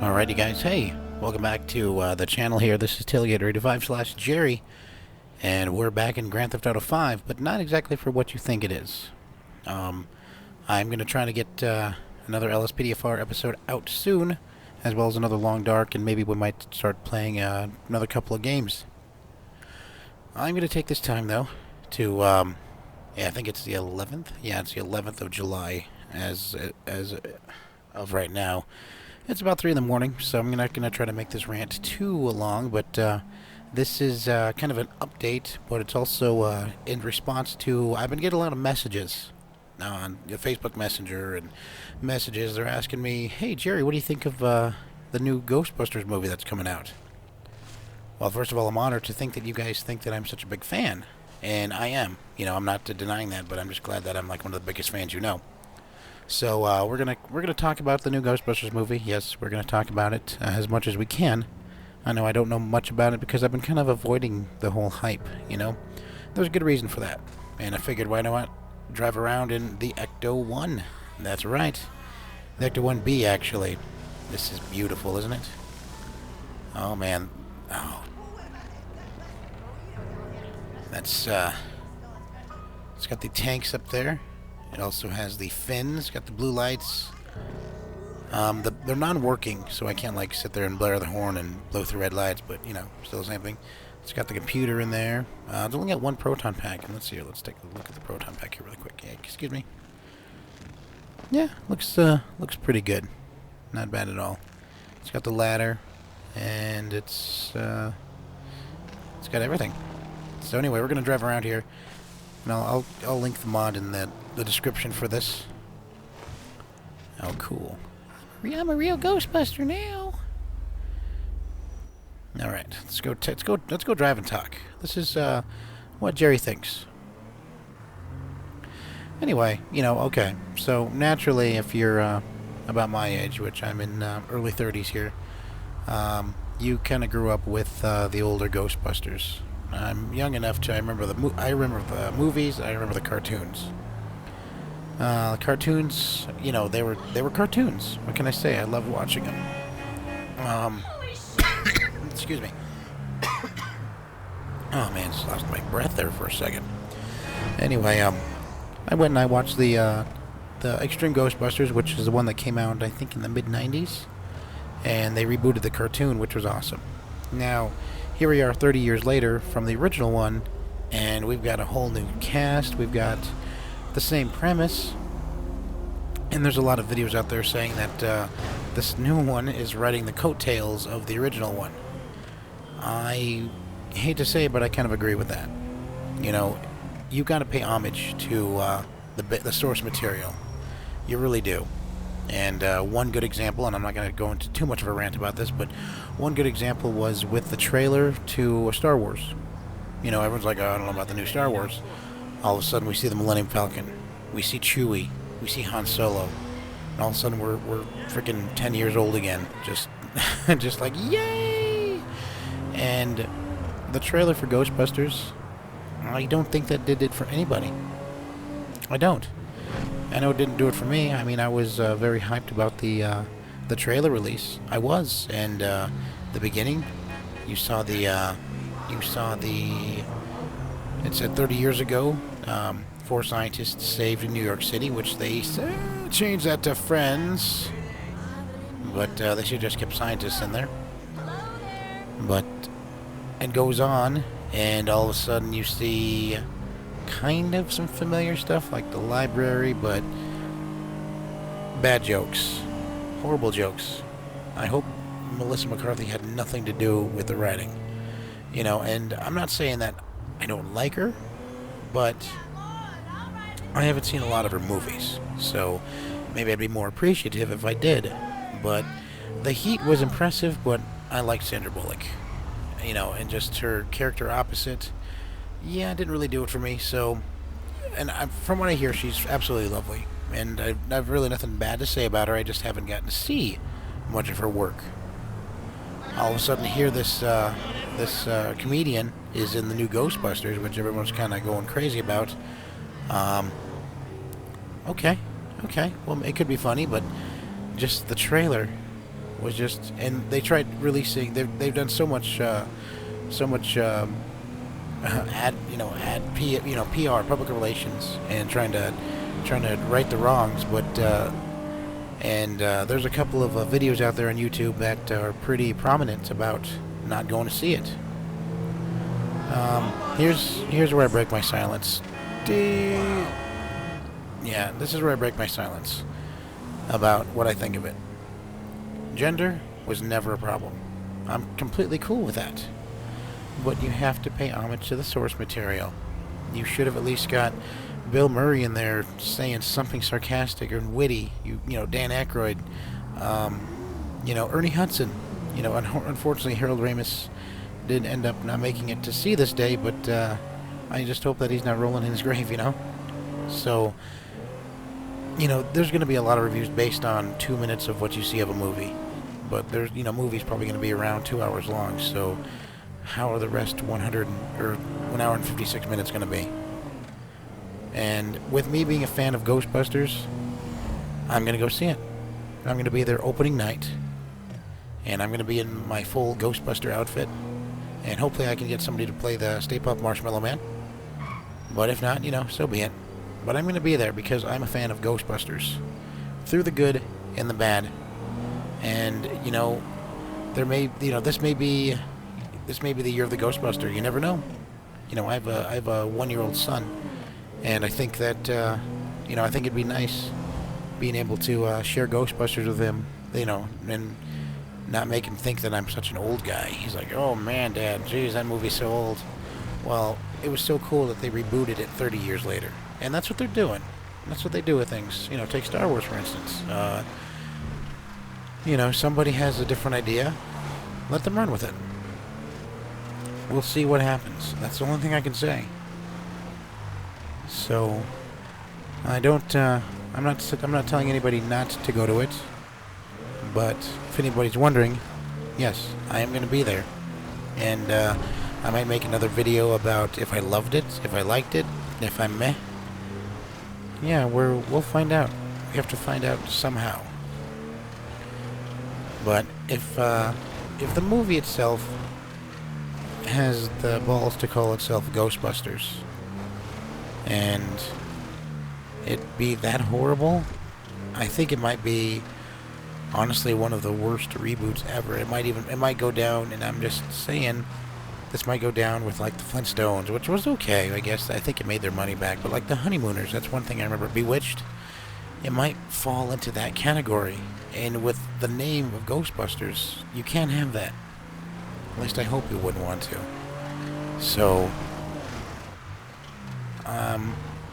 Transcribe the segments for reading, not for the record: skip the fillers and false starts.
Alrighty guys, hey, welcome back to the channel here. This is Tailgater85/Jerry, and we're back in Grand Theft Auto 5, but not exactly for what you think it is. I'm going to try to get another LSPDFR episode out soon, as well as another Long Dark, and maybe we might start playing another couple of games. I'm going to take this time, though, to, yeah, I think it's the 11th? Yeah, it's the 11th of July, as of right now. It's about 3 in the morning, so I'm not going to try to make this rant too long, but this is kind of an update, but it's also in response to, I've been getting a lot of messages on Facebook Messenger and messages. They're asking me, hey Jerry, what do you think of the new Ghostbusters movie that's coming out? Well, first of all, I'm honored to think that you guys think that I'm such a big fan, and I am. You know, I'm not denying that, but I'm just glad that I'm like one of the biggest fans you know. So we're gonna talk about the new Ghostbusters movie. Yes, we're gonna talk about it as much as we can. I know I don't know much about it because I've been kind of avoiding the whole hype. You know, there's a good reason for that, and I figured why not drive around in the Ecto 1. That's right, the Ecto 1B actually. This is beautiful, isn't it? Oh man, oh, that's it's got the tanks up there. It also has the fins, got the blue lights. They're non-working, so I can't like sit there and blare the horn and blow through red lights, but you know, still the same thing. It's got the computer in there. It's only got one proton pack, and let's see here. Let's take a look at the proton pack here really quick. Yeah, excuse me. Yeah, looks pretty good. Not bad at all. It's got the ladder, and it's got everything. So anyway, we're gonna drive around here. And I'll link the mod in the description for this. Oh, cool! I'm a real Ghostbuster now. All right, let's go drive and talk. This is what Jerry thinks. Anyway, you know, okay. So naturally, if you're about my age, which I'm in early 30s here, you kind of grew up with the older Ghostbusters. I'm young enough to remember the movies. I remember the cartoons. Cartoons, you know, they were cartoons. What can I say? I loved watching them. Excuse me. Oh man, just lost my breath there for a second. Anyway, I went and I watched the Extreme Ghostbusters, which is the one that came out I think in the mid-90s, and they rebooted the cartoon, which was awesome. Now, here we are 30 years later from the original one, and we've got a whole new cast. We've got the same premise, and there's a lot of videos out there saying that this new one is riding the coattails of the original one. I hate to say it, but I kind of agree with that. You know, you got to pay homage to the source material. You really do. And one good example, and I'm not going to go into too much of a rant about this, but one good example was with the trailer to Star Wars. You know, everyone's like, oh, I don't know about the new Star Wars. All of a sudden, we see the Millennium Falcon. We see Chewie. We see Han Solo. And all of a sudden, we're freaking 10 years old again. Just, just like, yay! And the trailer for Ghostbusters, I don't think that did it for anybody. I don't. I know it didn't do it for me. I mean, I was very hyped about the trailer release. I was, and the beginning, you saw the. It said 30 years ago, 4 scientists saved in New York City, which they changed that to friends, but they should have just kept scientists in there. But it goes on, and all of a sudden you see kind of some familiar stuff like the library, but bad jokes, horrible jokes. I hope Melissa McCarthy had nothing to do with the writing, you know. And I'm not saying that I don't like her, but I haven't seen a lot of her movies, so maybe I'd be more appreciative if I did. But The Heat was impressive, but I liked Sandra Bullock, you know, and just her character opposite. Yeah, it didn't really do it for me. So, and from what I hear, she's absolutely lovely. and I've really nothing bad to say about her. I just haven't gotten to see much of her work. All of a sudden, here this comedian is in the new Ghostbusters, which everyone's kind of going crazy about. Okay, well, it could be funny, but just the trailer was just, and they tried releasing. They've done so much PR, public relations, and trying to right the wrongs, but there's a couple of videos out there on YouTube that are pretty prominent about not going to see it. Here's where I break my silence. Yeah, this is where I break my silence about what I think of it. Gender was never a problem. I'm completely cool with that. But you have to pay homage to the source material. You should have at least got Bill Murray in there saying something sarcastic or witty. You know, Dan Aykroyd, Ernie Hudson. Unfortunately, Harold Ramis did end up not making it to see this day, but I just hope that he's not rolling in his grave, So, there's going to be a lot of reviews based on 2 minutes of what you see of a movie. But there's, movie's probably going to be around 2 hours long, so how are the rest 1 hour and 56 minutes going to be? And with me being a fan of Ghostbusters, I'm going to go see it. I'm going to be there opening night, and I'm going to be in my full Ghostbuster outfit, and hopefully I can get somebody to play the Stay Puft Marshmallow Man. But if not, so be it. But I'm going to be there because I'm a fan of Ghostbusters, through the good and the bad. And this may be the year of the Ghostbuster. You never know. I have a 1-year-old son, and I think that I think it'd be nice being able to share Ghostbusters with him. And not make him think that I'm such an old guy. He's like, "Oh man, Dad, geez, that movie's so old." Well, it was so cool that they rebooted it 30 years later, and that's what they're doing. That's what they do with things. Take Star Wars for instance. Somebody has a different idea. Let them run with it. We'll see what happens. That's the only thing I can say. So, I'm not telling anybody not to go to it. But if anybody's wondering, yes, I am going to be there. And I might make another video about if I loved it, if I liked it, if I'm meh. Yeah, we'll find out. We have to find out somehow. But if the movie itself has the balls to call itself Ghostbusters, and it be that horrible, I think it might be honestly one of the worst reboots ever. It might go down, and I'm just saying, this might go down with like the Flintstones, which was okay, I guess. I think it made their money back, but like the Honeymooners, that's one thing I remember. Bewitched, it might fall into that category. And with the name of Ghostbusters, you can't have that. At least I hope you wouldn't want to. So,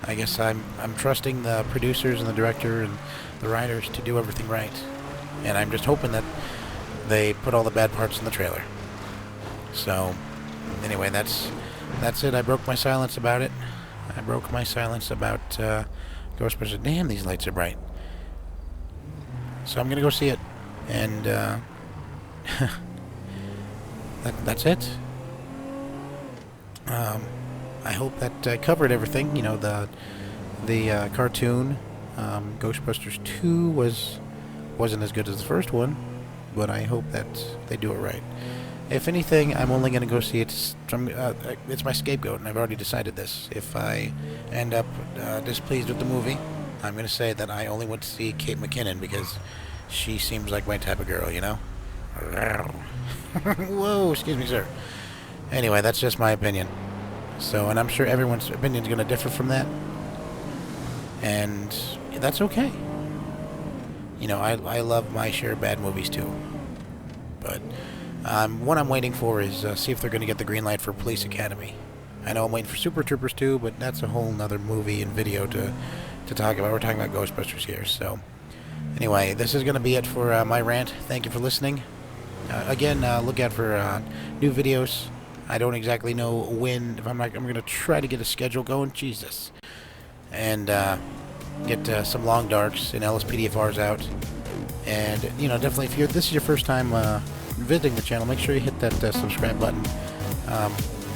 I guess I'm trusting the producers and the director and the writers to do everything right. And I'm just hoping that they put all the bad parts in the trailer. So, anyway, that's it. I broke my silence about it. I broke my silence about Ghostbusters. Damn, these lights are bright. So I'm going to go see it. And that's it. I hope that I covered everything. The cartoon, Ghostbusters 2 wasn't as good as the first one, but I hope that they do it right. If anything, I'm only going to go see it from, it's my scapegoat, and I've already decided this. If I end up displeased with the movie, I'm going to say that I only went to see Kate McKinnon because she seems like my type of girl, Whoa, excuse me, sir. Anyway, that's just my opinion. So, and I'm sure everyone's opinion is going to differ from that. And that's okay. I love my share of bad movies too. But what I'm waiting for is see if they're going to get the green light for Police Academy. I know I'm waiting for Super Troopers 2, but that's a whole nother movie and video to talk about. We're talking about Ghostbusters here. So, anyway, this is going to be it for my rant. Thank you for listening. Again, look out for new videos. I don't exactly know when. I'm going to try to get a schedule going. Jesus. And get some long darks and LSPDFRs out. And, you know, definitely if this is your first time visiting the channel, make sure you hit that subscribe button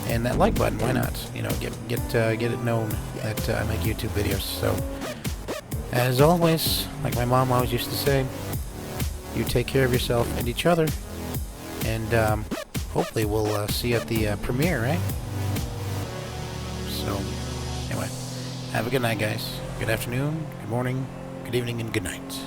and that like button. Why not? You know, get it known that I make YouTube videos. So, as always, like my mom always used to say, you take care of yourself and each other, and hopefully we'll see you at the premiere, right? So, anyway, have a good night, guys. Good afternoon, good morning, good evening, and good night.